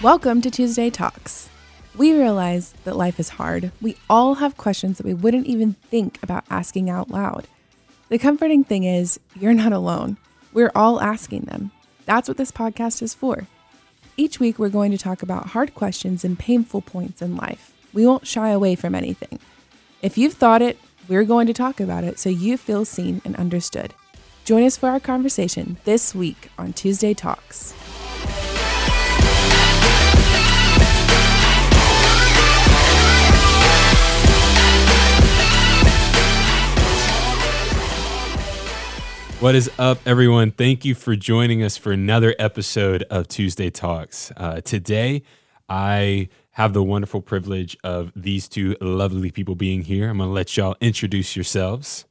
Welcome to Tuesday Talks. We realize that life is hard. We all have questions that we wouldn't even think about asking out loud. The comforting thing is, you're not alone. We're all asking them. That's what this podcast is for. Each week, we're going to talk about hard questions and painful points in life. We won't shy away from anything. If you've thought it, we're going to talk about it so you feel seen and understood. Join us for our conversation this week on Tuesday Talks. What is up, everyone? Thank you for joining us for another episode of Tuesday Talks. Today, I have the wonderful privilege of these two lovely people being here. I'm going to let y'all introduce yourselves.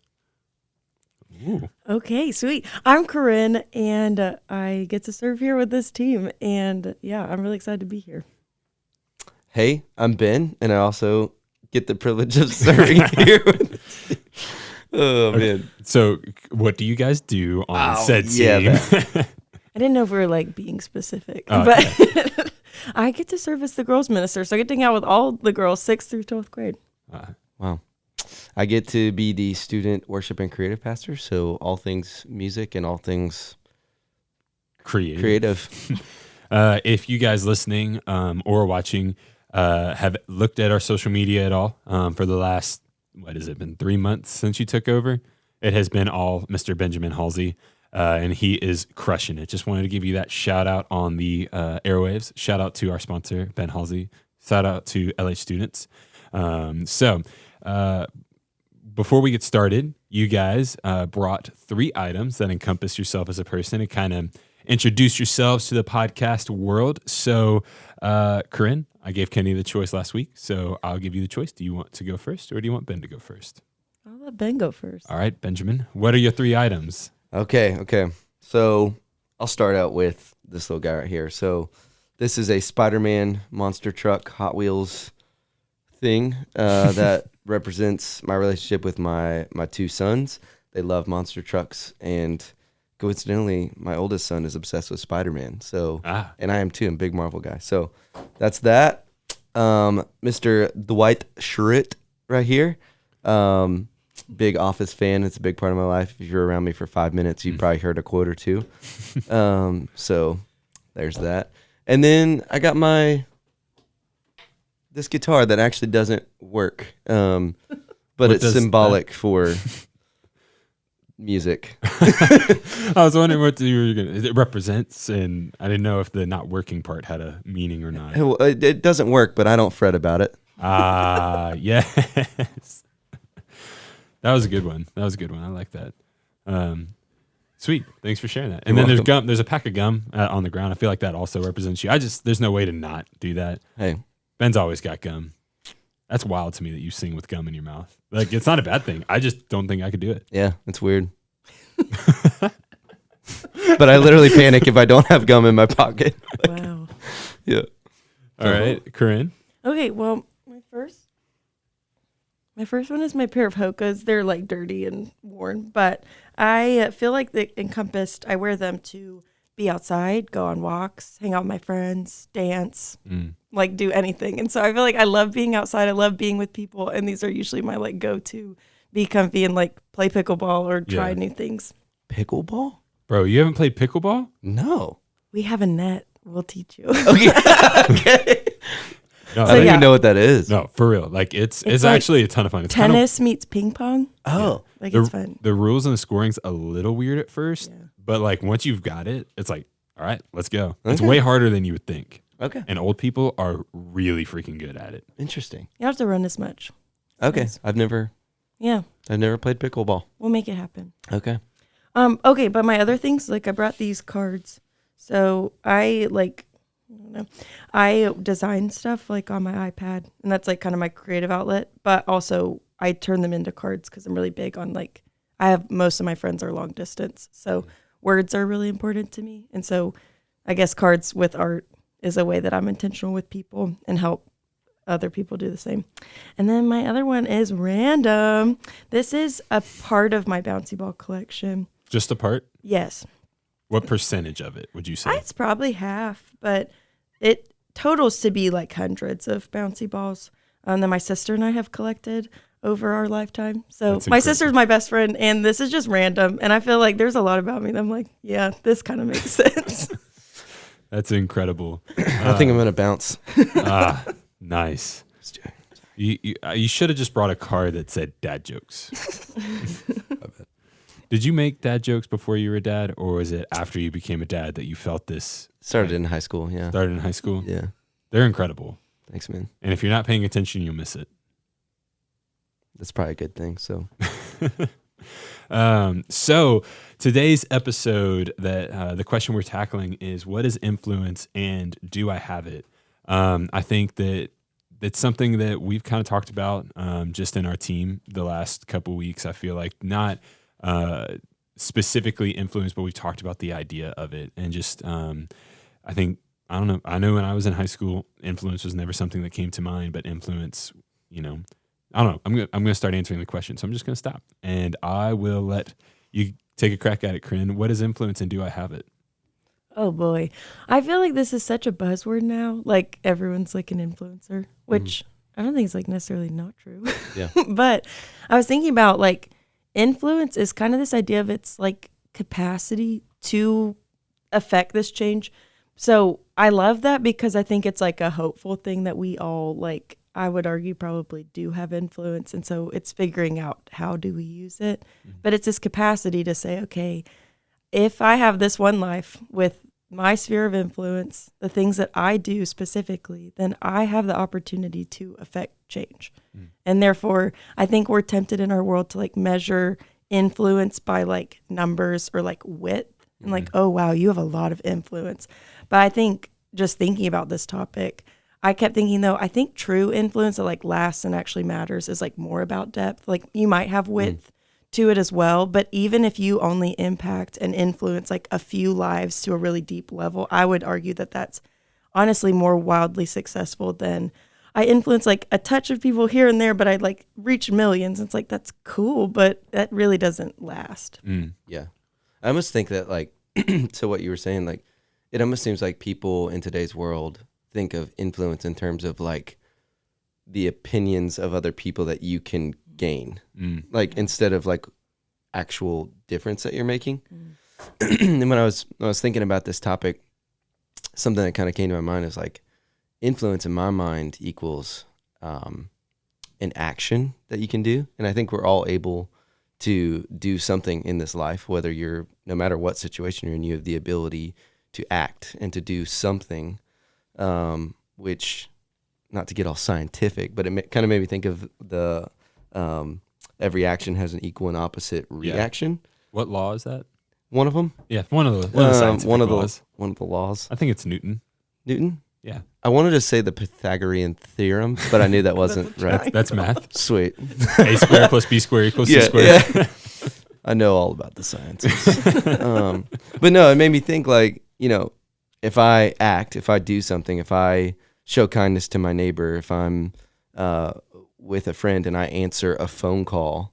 Ooh. Okay, sweet. I'm Corinne, and I get to serve here with this team. And yeah, I'm really excited to be here. Hey, I'm Ben, and I also get the privilege of serving here with Oh, man. So what do you guys do on said team? I didn't know if we were like being specific, but I get to serve as the girls minister. So I get to hang out with all the girls, 6th through 12th grade. Wow. I get to be the student worship and creative pastor. So all things music and all things creative. If you guys listening or watching have looked at our social media at all for the last, what has it been, 3 months since you took over? It has been all Mr. Benjamin Halsey, and he is crushing it. Just wanted to give you that shout out on the airwaves. Shout out to our sponsor, Ben Halsey. Shout out to LH students. Before we get started, you guys brought 3 items that encompass yourself as a person and kind of introduce yourselves to the podcast world. So, Corinne, I gave Kenny the choice last week, so I'll give you the choice. Do you want to go first, or do you want Ben to go first? I'll let Ben go first. All right, Benjamin, what are your 3 items? Okay. So I'll start out with this little guy right here. So this is a Spider-Man monster truck Hot Wheels thing that represents my relationship with my 2 sons. They love monster trucks, and coincidentally, my oldest son is obsessed with Spider-Man. So, and I am too. I'm a big Marvel guy. So that's that. Mr. Dwight Schrute right here. Big Office fan. It's a big part of my life. If you're around me for 5 minutes, you probably heard a quote or 2. So there's that. And then I got this guitar that actually doesn't work, but it's symbolic for music. I was wondering what you were going to. It represents, and I didn't know if the not working part had a meaning or not. It doesn't work, but I don't fret about it. Yes. That was a good one. I like that. Sweet. Thanks for sharing that. And You're then welcome. there's gum. There's a pack of gum on the ground. I feel like that also represents you. There's no way to not do that. Hey, Ben's always got gum. That's wild to me that you sing with gum in your mouth. Like, it's not a bad thing. I just don't think I could do it. yeah, it's weird. But I literally panic if I don't have gum in my pocket. Wow. Yeah. All right, Corinne. Okay, well, my first one is my pair of Hokas. They're like dirty and worn, but I feel like they encompassed. I wear them to be outside, go on walks, hang out with my friends, dance, like do anything. And so I feel like I love being outside. I love being with people. And these are usually my like go-to, be comfy and like play pickleball or try new things. Pickleball? Bro, you haven't played pickleball? No. We have a net. We'll teach you. Okay. Okay. No, I don't even know what that is. No, for real. Like it's like actually a ton of fun. It's tennis meets ping pong. Oh. Like it's fun. The rules and the scoring's a little weird at first, but like once you've got it, it's like, all right, let's go. It's way harder than you would think. Okay. And old people are really freaking good at it. Interesting. You don't have to run as much. Okay. Nice. I've never played pickleball. We'll make it happen. Okay. Okay, but my other things, like I brought these cards. So I design stuff like on my iPad, and that's like kind of my creative outlet, but also I turn them into cards because I'm really big on like, I have most of my friends are long distance. So words are really important to me. And so I guess cards with art is a way that I'm intentional with people and help other people do the same. And then my other one is random. This is a part of my Bouncy Ball collection. Just a part? Yes. What percentage of it would you say? It's probably half, but it totals to be like hundreds of bouncy balls that my sister and I have collected over our lifetime. So That's my incredible. sister's my best friend, and this is just random. And I feel like there's a lot about me that I'm like, yeah, this kind of makes sense. That's incredible. I think I'm gonna bounce. Nice. You should have just brought a card that said dad jokes. Did you make dad jokes before you were a dad, or was it after you became a dad that you felt this? Started in high school. Yeah. Started in high school? Yeah. They're incredible. Thanks, man. And if you're not paying attention, you'll miss it. That's probably a good thing. So So today's episode, that the question we're tackling is, what is influence and do I have it? I think that it's something that we've kind of talked about just in our team the last couple weeks. I feel like not specifically influence, but we've talked about the idea of it. And just I think, I don't know, I know when I was in high school, influence was never something that came to mind, but influence, you know, I don't know. I'm gonna start answering the question, so I'm just gonna stop, and I will let you take a crack at it, Corinne. What is influence, and do I have it? Oh boy. I feel like this is such a buzzword now. Like everyone's like an influencer, which I don't think is like necessarily not true. Yeah. But I was thinking about like influence is kind of this idea of its like capacity to affect this change. So I love that because I think it's like a hopeful thing that we all like, I would argue probably do have influence. And so it's figuring out how do we use it. But it's this capacity to say, okay, if I have this one life with my sphere of influence, the things that I do specifically, then I have the opportunity to affect change. And therefore, I think we're tempted in our world to like measure influence by like numbers or like width and like, oh, wow, you have a lot of influence. But I think just thinking about this topic, I kept thinking, though, I think true influence that like lasts and actually matters is like more about depth. Like you might have width to it as well, but even if you only impact and influence like a few lives to a really deep level, I would argue that that's honestly more wildly successful than I influence like a touch of people here and there, but I like reach millions. It's like, that's cool, but that really doesn't last. yeah, I almost think that like to what you were saying, like it almost seems like people in today's world think of influence in terms of like the opinions of other people that you can gain, like instead of like actual difference that you're making. And when I was thinking about this topic, something that kind of came to my mind is like influence in my mind equals an action that you can do. And I think we're all able to do something in this life, whether you're, no matter what situation you're in, you have the ability to act and to do something, which, not to get all scientific, but it kind of made me think of the every action has an equal and opposite reaction. What law is that? One of them. Yeah, one of the scientific laws. One of the laws. I think it's Newton. Newton. Yeah, I wanted to say the Pythagorean theorem, but I knew that wasn't right. that's math. Sweet. A squared plus B squared equals C squared. Yeah. I know all about the sciences. But no, it made me think like, you know, if I act, if I do something, if I show kindness to my neighbor, if I'm with a friend and I answer a phone call,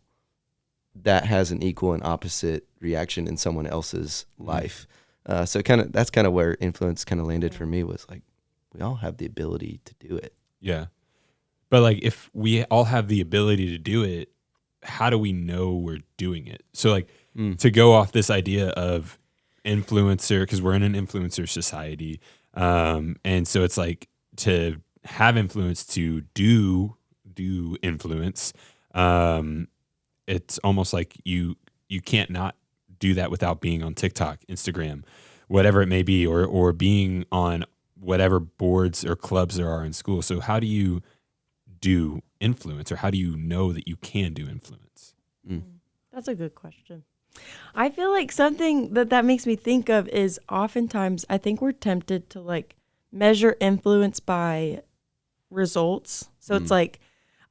that has an equal and opposite reaction in someone else's life. So that's kind of where influence kind of landed for me, was like, we all have the ability to do it. Yeah. But like, if we all have the ability to do it, how do we know we're doing it? So like to go off this idea of influencer, because we're in an influencer society. And so it's like, to have influence, to do influence, it's almost like you can't not do that without being on TikTok, Instagram, whatever it may be, or being on whatever boards or clubs there are in school. So how do you do influence, or how do you know that you can do influence? That's a good question. I feel like something that makes me think of is oftentimes I think we're tempted to like measure influence by results. So it's like,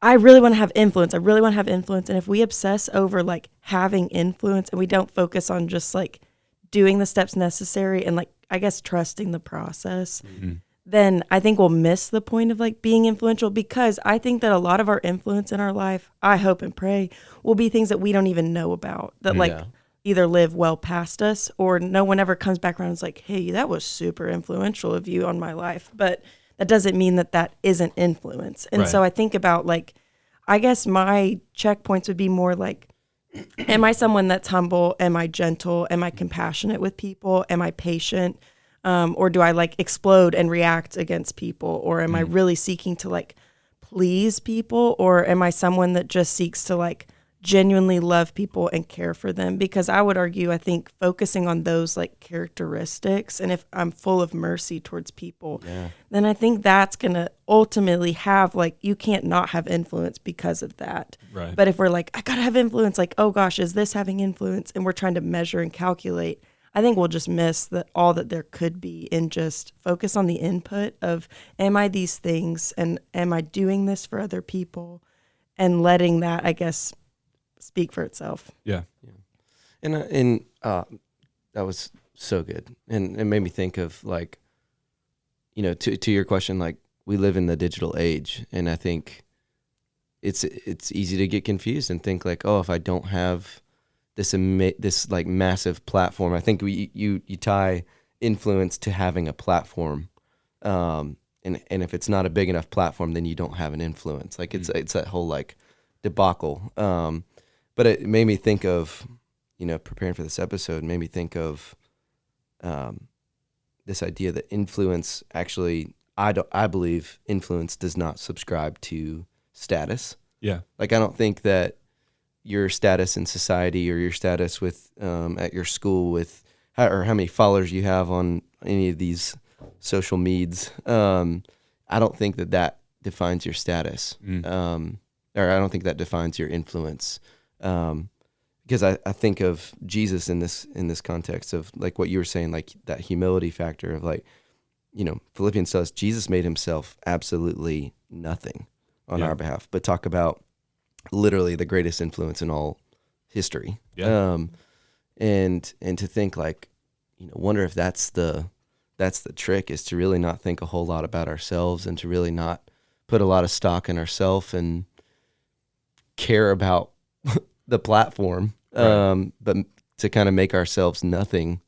I really want to have influence. I really want to have influence. And if we obsess over like having influence and we don't focus on just like doing the steps necessary and like, I guess, trusting the process, then I think we'll miss the point of like being influential, because I think that a lot of our influence in our life, I hope and pray, will be things that we don't even know about, that like either live well past us, or no one ever comes back around and is like, hey, that was super influential of you on my life. But that doesn't mean that that isn't influence. And so I think about like, I guess my checkpoints would be more like, am I someone that's humble? Am I gentle? Am I compassionate with people? Am I patient? Or do I like explode and react against people? Or am I really seeking to like please people? Or am I someone that just seeks to like genuinely love people and care for them? Because I would argue, I think focusing on those like characteristics, and if I'm full of mercy towards people, then I think that's going to ultimately have like, you can't not have influence because of that. Right. But if we're like, I got to have influence, like, oh gosh, is this having influence? And we're trying to measure and calculate, I think we'll just miss all that there could be in just focus on the input of, am I these things? And am I doing this for other people? And letting that, I guess, speak for itself. Yeah. And that was so good. And it made me think of like, you know, to your question, like we live in the digital age, and I think it's easy to get confused and think like, oh, if I don't have this like massive platform, I think you tie influence to having a platform. And if it's not a big enough platform, then you don't have an influence. Like it's that whole like debacle. But it made me think of, you know, preparing for this episode, made me think of this idea that influence actually, I believe influence does not subscribe to status. Yeah. Like I don't think that your status in society or your status with at your school with how many followers you have on any of these social medias, I don't think that defines your status. Or I don't think that defines your influence. Because I think of Jesus in this context of like what you were saying, like that humility factor of like, you know, Philippians says Jesus made himself absolutely nothing on our behalf, but talk about literally the greatest influence in all history. And to think like, you know, wonder if that's the trick, is to really not think a whole lot about ourselves and to really not put a lot of stock in ourselves and care about the platform, but to kind of make ourselves nothing.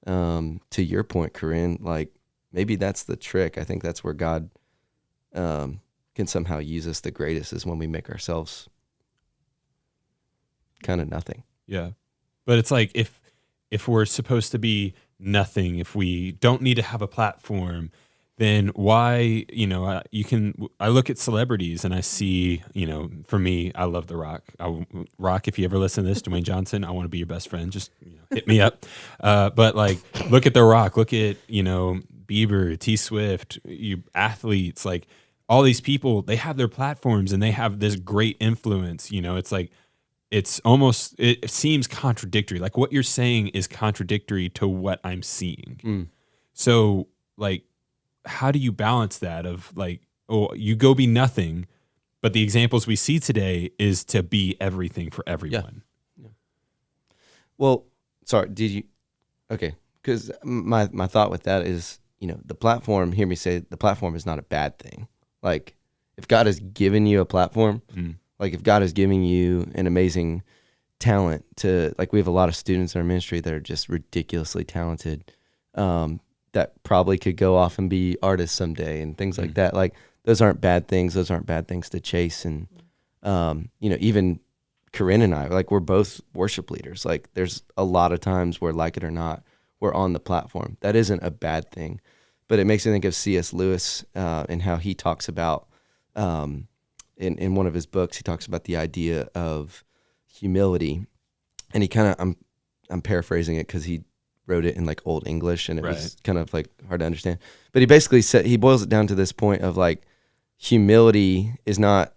To your point, Corinne, like maybe that's the trick. I think that's where God can somehow use us the greatest, is when we make ourselves kind of nothing. Yeah. But it's like if we're supposed to be nothing, if we don't need to have a platform, then why, you know, I look at celebrities and I see, you know, for me, I love The Rock. Rock, if you ever listen to this, Dwayne Johnson, I want to be your best friend. Just, you know, hit me up. But like, look at The Rock, look at, you know, Bieber, T Swift, you athletes, like all these people, they have their platforms and they have this great influence. You know, it's like, it's almost, it seems contradictory. Like what you're saying is contradictory to what I'm seeing. So like, how do you balance that of like, oh, you go be nothing, but the examples we see today is to be everything for everyone. Yeah. Well, sorry, did you? Okay, because my thought with that is, you know, the platform, hear me say, the platform is not a bad thing. Like if God has given you a platform, like if God is giving you an amazing talent to, like we have a lot of students in our ministry that are just ridiculously talented, that probably could go off and be artists someday and things like that. Like those aren't bad things. Those aren't bad things to chase. And, you know, even Corinne and I, like we're both worship leaders. Like there's a lot of times where, like it or not, we're on the platform. That isn't a bad thing, but it makes me think of C.S. Lewis and how he talks about, in one of his books, he talks about the idea of humility, and he kind of, I'm paraphrasing it because he wrote it in like old English and it was kind of like hard to understand, but he basically said, he boils it down to this point of like, humility is not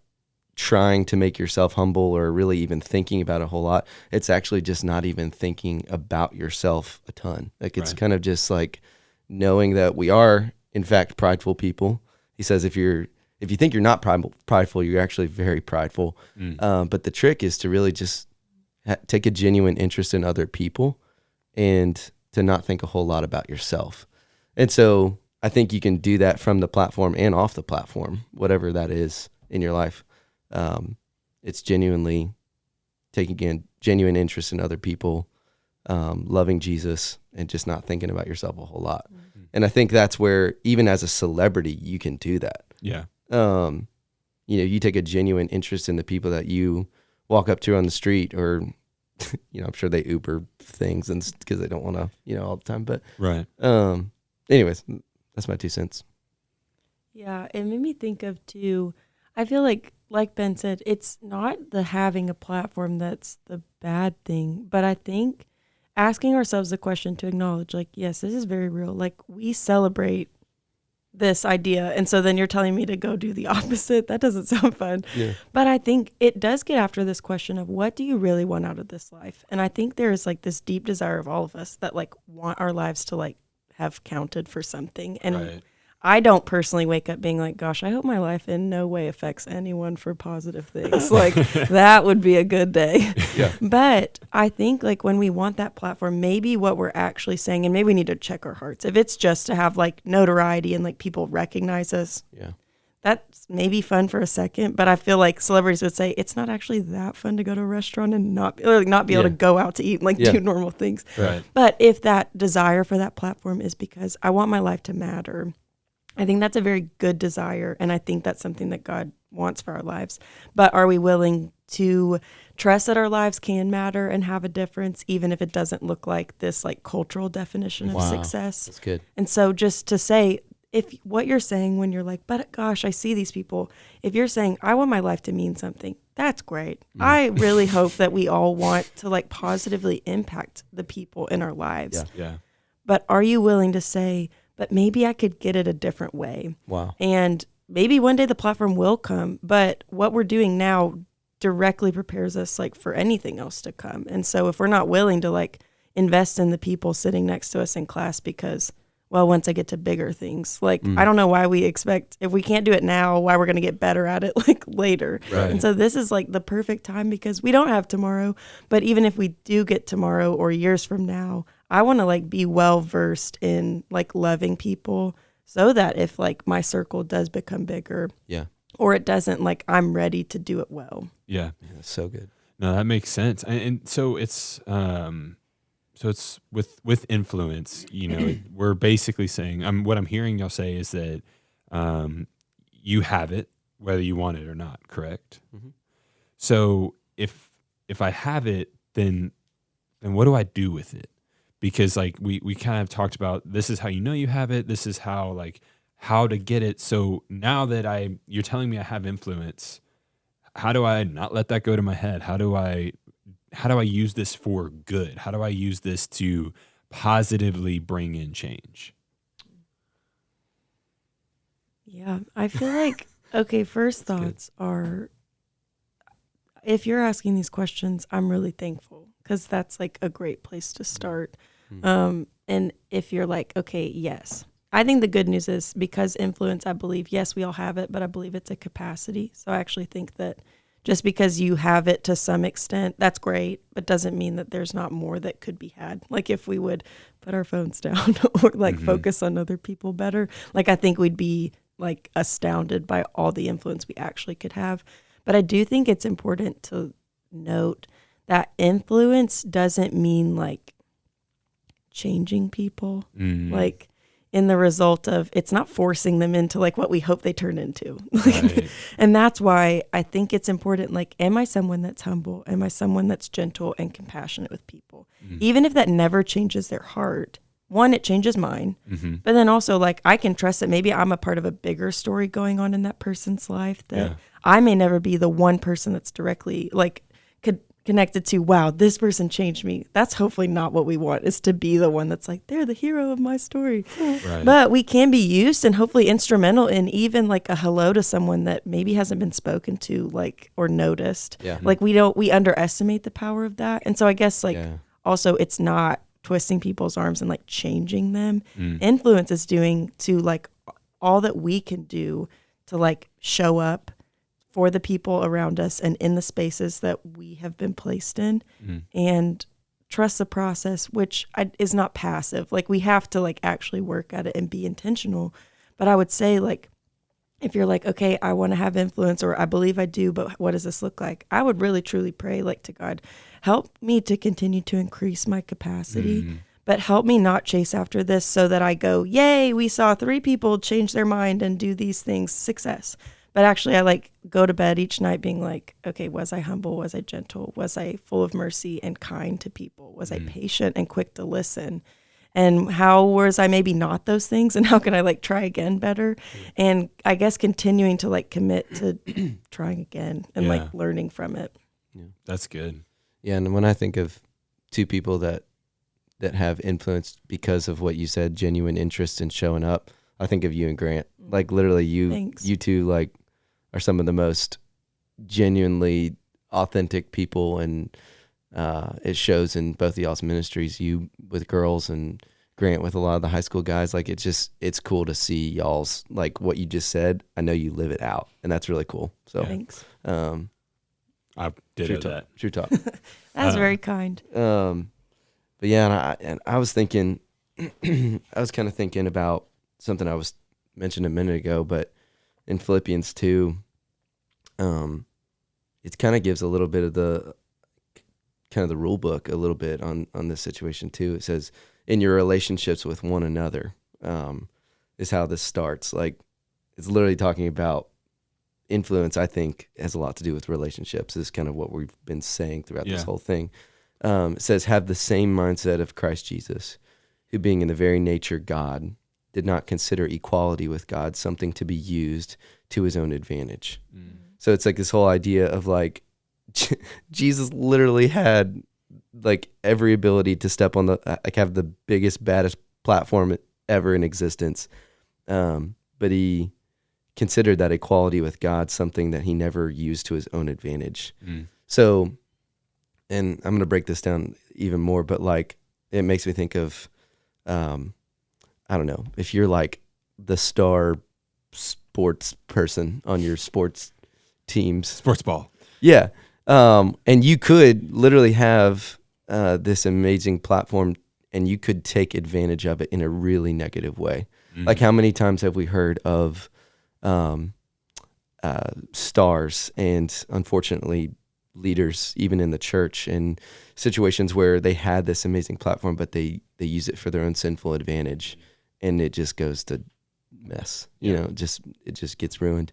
trying to make yourself humble or really even thinking about a whole lot. It's actually just not even thinking about yourself a ton. Like it's kind of just like knowing that we are in fact prideful people. He says, if you think you're not prideful, you're actually very prideful. But the trick is to really just take a genuine interest in other people and to not think a whole lot about yourself. And so I think you can do that from the platform and off the platform, whatever that is in your life. It's genuinely taking a genuine interest in other people, loving Jesus, and just not thinking about yourself a whole lot. And I think that's where, even as a celebrity, you can do that. Yeah. You take a genuine interest in the people that you walk up to on the street, or, I'm sure they Uber things and because they don't want to, all the time. But right. Anyways, that's my 2 cents. Yeah, it made me think of too. I feel like Ben said, it's not the having a platform that's the bad thing, but I think asking ourselves the question to acknowledge, like, yes, this is very real. Like, we celebrate this idea, and so then you're telling me to go do the opposite. That doesn't sound fun. Yeah. But I think it does get after this question of, what do you really want out of this life? And I think there is like this deep desire of all of us that like want our lives to like have counted for something. And Right. I don't personally wake up being like, gosh, I hope my life in no way affects anyone for positive things. Like, that would be a good day. Yeah. But I think like when we want that platform, maybe what we're actually saying, and maybe we need to check our hearts. If it's just to have like notoriety and like people recognize us, Yeah. that's maybe fun for a second. But I feel like celebrities would say it's not actually that fun to go to a restaurant and not be able to go out to eat and like do normal things. Right. But if that desire for that platform is because I want my life to matter, I think that's a very good desire, and I think that's something that God wants for our lives. But are we willing to trust that our lives can matter and have a difference, even if it doesn't look like this like cultural definition of success? That's good. And so just to say, if what you're saying when you're like, but gosh, I see these people, if you're saying, I want my life to mean something, that's great. I really hope that we all want to like positively impact the people in our lives. Yeah. But are you willing to say, but maybe I could get it a different way? Wow. And maybe one day the platform will come, but what we're doing now directly prepares us like for anything else to come. And so if we're not willing to like invest in the people sitting next to us in class because, well, once I get to bigger things, like, I don't know why we expect, if we can't do it now, why we're going to get better at it like later. Right. And so this is like the perfect time because we don't have tomorrow, but even if we do get tomorrow or years from now, I want to like be well versed in like loving people so that if like my circle does become bigger, or it doesn't, like I'm ready to do it well. Yeah. That's so good. No, that makes sense. And so it's with influence, we're basically saying, what I'm hearing y'all say is that you have it whether you want it or not, correct? Mm-hmm. So if I have it, then what do I do with it? Because like we kind of talked about, this is how you know you have it. This is how to get it. So now that you're telling me I have influence, how do I not let that go to my head? How do I use this for good? How do I use this to positively bring in change? Yeah, I feel like, okay, first thoughts are, if you're asking these questions, I'm really thankful because that's like a great place to start. And if you're like, okay, yes, I think the good news is because influence, I believe, yes, we all have it, but I believe it's a capacity. So I actually think that just because you have it to some extent, that's great, but doesn't mean that there's not more that could be had. Like if we would put our phones down or like focus on other people better, like I think we'd be like astounded by all the influence we actually could have. But I do think it's important to note that influence doesn't mean like changing people, like in the result of, it's not forcing them into like what we hope they turn into. Right. And that's why I think it's important. Like, am I someone that's humble? Am I someone that's gentle and compassionate with people? Even if that never changes their heart, one, it changes mine, but then also like I can trust that maybe I'm a part of a bigger story going on in that person's life, that I may never be the one person that's directly like connected to, wow, this person changed me. That's hopefully not what we want, is to be the one that's like, they're the hero of my story. Right. But we can be used and hopefully instrumental in even like a hello to someone that maybe hasn't been spoken to, like, or noticed. Yeah. Like we underestimate the power of that. And so I guess like also it's not twisting people's arms and like changing them. Influence is doing to like all that we can do to like show up for the people around us and in the spaces that we have been placed in, and trust the process, which is not passive. Like we have to like actually work at it and be intentional. But I would say like, if you're like, okay, I want to have influence, or I believe I do, but what does this look like? I would really truly pray like to God, help me to continue to increase my capacity, but help me not chase after this so that I go, yay, we saw 3 people change their mind and do these things, success. But actually, I like go to bed each night being like, okay, was I humble? Was I gentle? Was I full of mercy and kind to people? Was I patient and quick to listen? And how was I maybe not those things? And how can I like try again better? And I guess continuing to like commit to trying again and like learning from it. That's good. Yeah, and when I think of 2 people that have influenced because of what you said, genuine interest in showing up, I think of you and Grant. Like literally Thanks. you two like are some of the most genuinely authentic people, and it shows in both of y'all's ministries, you with girls and Grant with a lot of the high school guys. Like it's cool to see y'all's, like what you just said. I know you live it out, and that's really cool. So Thanks. I did that. True talk. That's very kind. But yeah, and I was thinking, I was kind of thinking about something I was mentioned a minute ago, but in Philippians 2, it kind of gives a little bit of the rule book a little bit on this situation too. It says, in your relationships with one another, is how this starts. Like, it's literally talking about influence. I think has a lot to do with relationships, is kind of what we've been saying throughout this whole thing. It says, have the same mindset of Christ Jesus, who being in the very nature God, did not consider equality with God something to be used to his own advantage. So it's like this whole idea of like, Jesus literally had like every ability to step on have the biggest, baddest platform ever in existence. But he considered that equality with God something that he never used to his own advantage. So, and I'm going to break this down even more, but like, it makes me think of, I don't know, if you're like the star sports person on your sports teams. Sports ball. Yeah. And you could literally have this amazing platform, and you could take advantage of it in a really negative way. Like, how many times have we heard of stars and, unfortunately, leaders, even in the church, in situations where they had this amazing platform, but they use it for their own sinful advantage, and it just goes to mess. You know, it just gets ruined.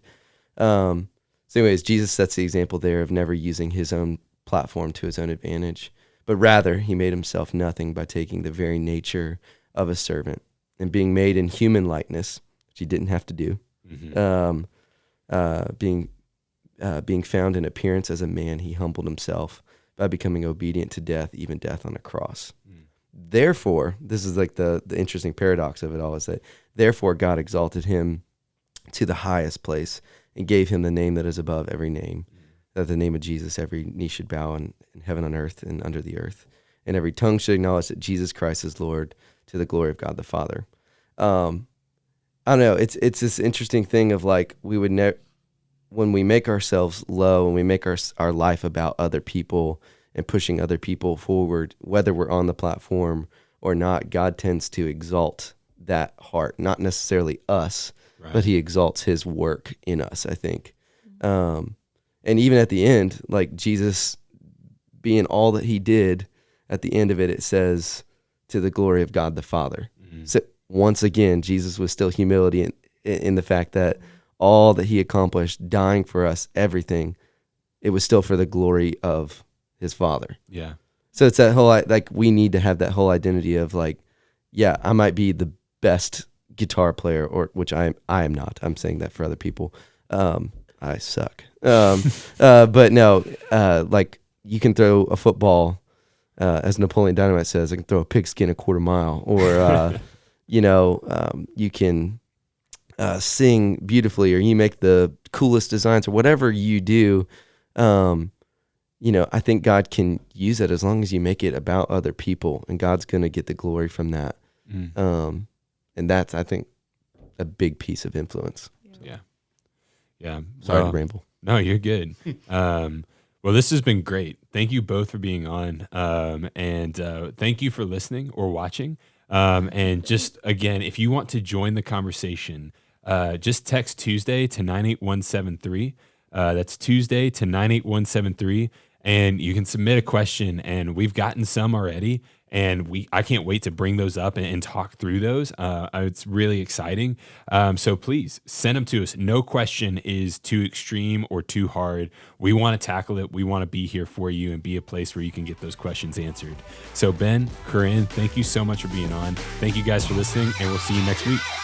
So anyways, Jesus sets the example there of never using his own platform to his own advantage, but rather he made himself nothing by taking the very nature of a servant and being made in human likeness, which he didn't have to do, being found in appearance as a man, he humbled himself by becoming obedient to death, even death on a cross. Therefore, this is like the interesting paradox of it all, is that therefore God exalted him to the highest place and gave him the name that is above every name, that the name of Jesus every knee should bow in heaven, on earth, and under the earth, and every tongue should acknowledge that Jesus Christ is Lord, to the glory of God the Father. I don't know. It's this interesting thing of like, we would when we make ourselves low and we make our life about other people and pushing other people forward, whether we're on the platform or not, God tends to exalt that heart, not necessarily us, but he exalts his work in us, I think. And even at the end, like Jesus being all that he did, at the end of it, it says, to the glory of God the Father. So once again, Jesus was still humility in the fact that all that he accomplished, dying for us, everything, it was still for the glory of his Father. Yeah. So it's that whole, like, we need to have that whole identity of like, yeah, I might be the best guitar player, or which I am not. I'm saying that for other people. I suck. But no, like, you can throw a football, as Napoleon Dynamite says, I can throw a pigskin a quarter mile, or you can sing beautifully, or you make the coolest designs, or whatever you do. I think God can use it as long as you make it about other people, and God's going to get the glory from that. And that's, I think, a big piece of influence. Yeah. Sorry to ramble. No, you're good. Well, this has been great. Thank you both for being on. And thank you for listening or watching. And just, again, if you want to join the conversation, just text Tuesday to 98173. That's Tuesday to 98173. And you can submit a question, and we've gotten some already. and I can't wait to bring those up and talk through those. It's really exciting. So please send them to us. No question is too extreme or too hard. We want to tackle it. We want to be here for you and be a place where you can get those questions answered. So Ben, Corinne, thank you so much for being on. Thank you guys for listening, and we'll see you next week.